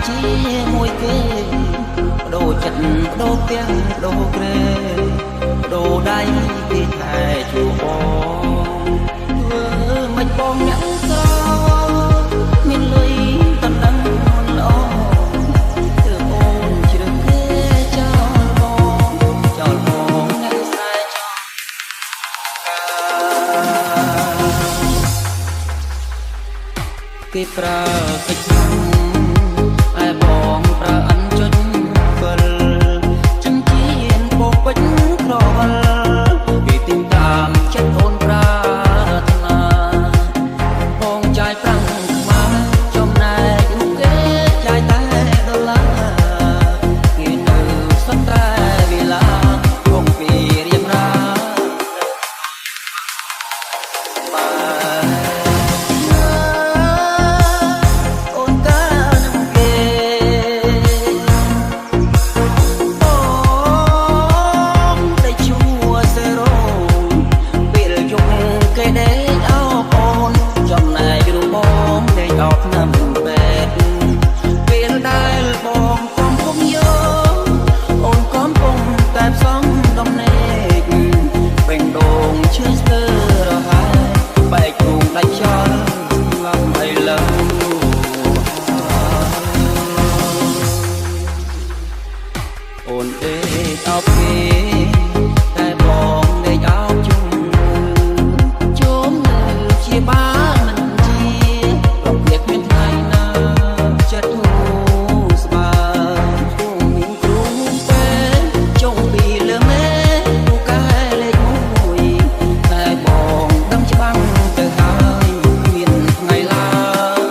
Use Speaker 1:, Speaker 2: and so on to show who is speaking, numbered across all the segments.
Speaker 1: ជាមួយគេដូរចិត្តដូរផ្ទះដូរក្រែដូរដៃគេថែជួបងធ្វើមិនបងអ្នកក្រមានលុយតំណឹងល្អធ្វើអូនជ្រើសគេចោលបងអ្នកស្រែចោលគេប្រើកិច្ចឯបងប្រើអញ្ចុចវិលចិញ្ចៀនពពេញក្រវល់គេទីមតាមចិត្តអូនប្រាថ្នាបងចាយប្រាំងខ្មាស់ចំណែករូបគេចាយតែដុល្លារគេនៅសន្តែវេលាបងពីរៀបរាអូនដេកអោបគេតែបងដេកអោបជុំជុំនៅជាបានមិនជារបៀបមានថ្ងៃណាចិត្តធូរស្បើយធូរមានគ្រូពេលចុងពីលើមេពូកែលេខមួយតែបងដឹងច្បាស់ទៅហើយមានថ្ងៃឡើយ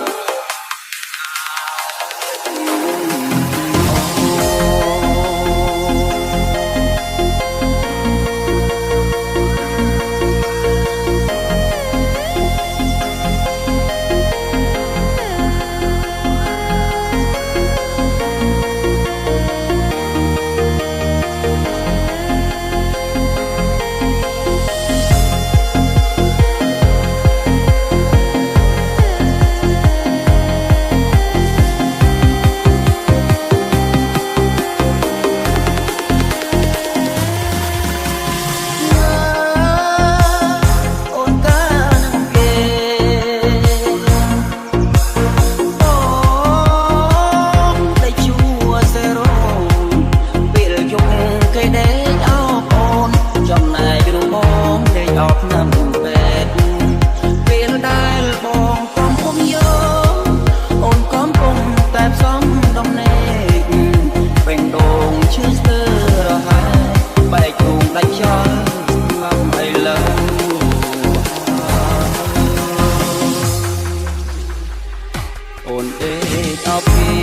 Speaker 1: អូនដេកអោបគេ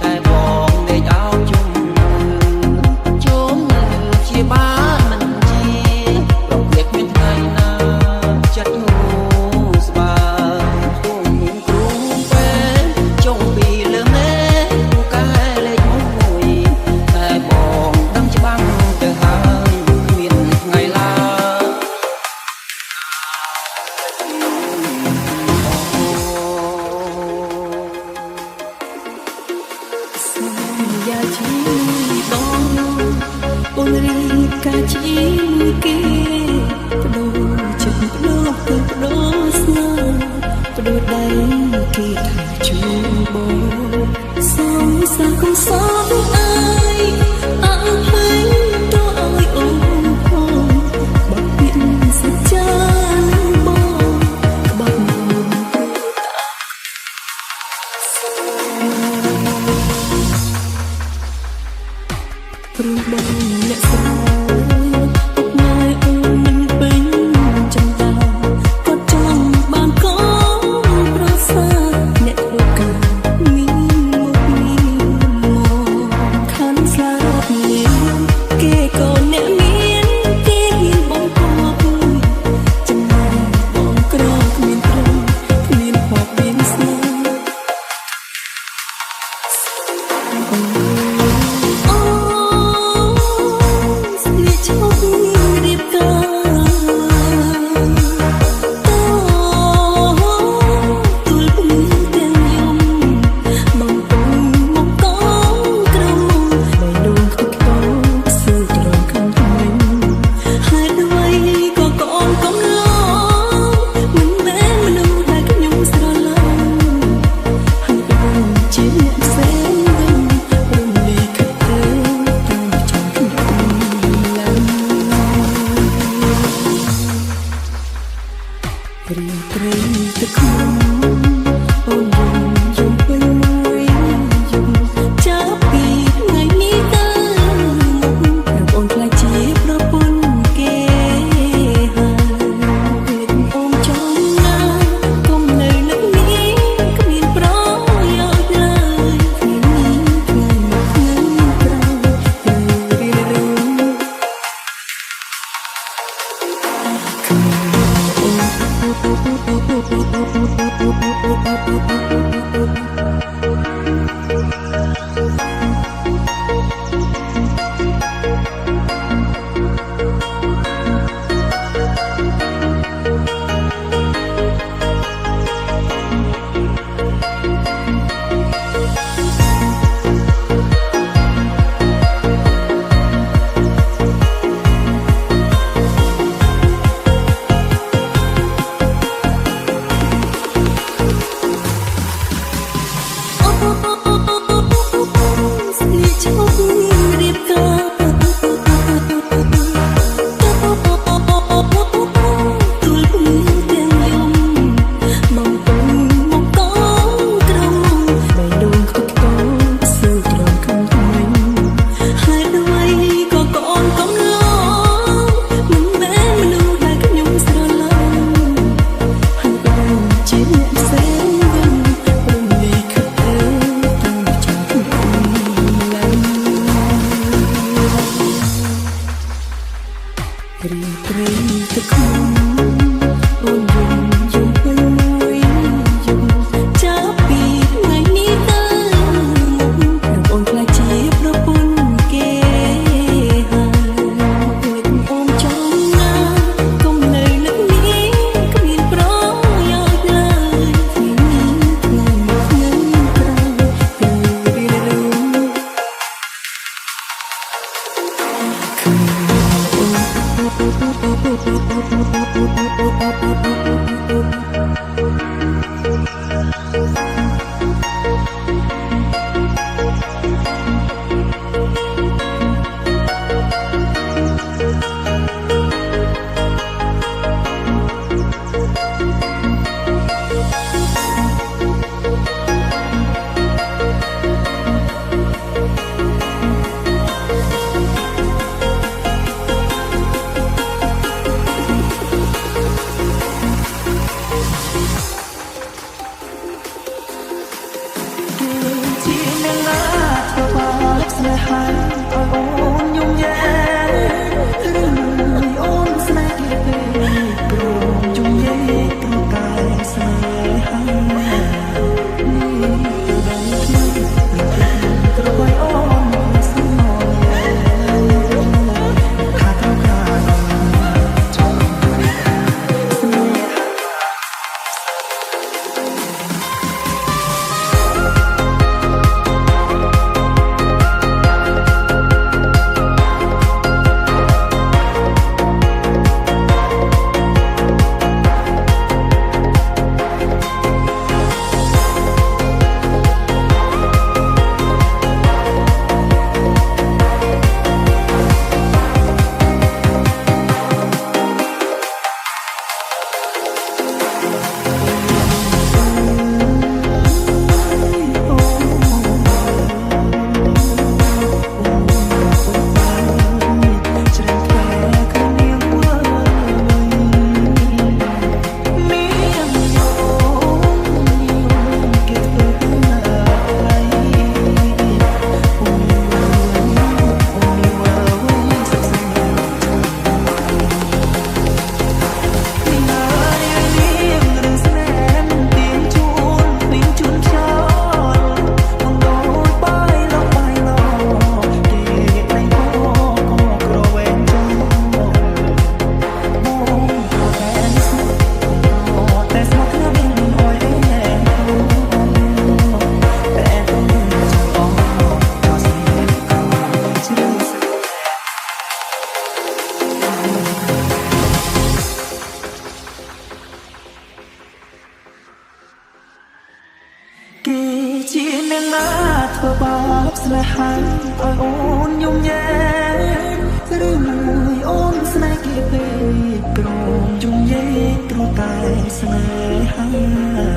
Speaker 1: តែបងដេកអោបជុំជុំនៅជាបានមិនជារបៀបមានថ្ងៃណាចិត្តហូរស្បើយធូរមានគ្រូពេលចុងពីលើមេពូកែលេខមួយតែបងដឹងច្បាស់ទៅហើយមានថ្ងៃឡើយយ៉ាជីបងអូនរីកាជាមួយគេបដូរចិត្តបដូរទៅបដូរស្នេហ៍បដូរដៃគេថាជួបងសំសាកុំសោកអើយអើហើយទៅឲ្យអូនផងបាត់ពីសច្ចានឹងបងក្បត់មកព្រោះបងអ្នកស្រីពុកម៉ែអូនមិនពេញចំតាគាត់ចង់បានកូនប្រសាអ្នកធ្វើការមានមុខមានមកខាន់ស្លាប់នេះគេក៏អ្នកមានគេហ៊ានបងគប់ចំណែកបងក្រគ្មានព្រមគ្មានភ័ព្វមានស្នេហ៍បង
Speaker 2: Hãy subscribe cho kênh Ghiền Mì Gõ để không bỏ lỡ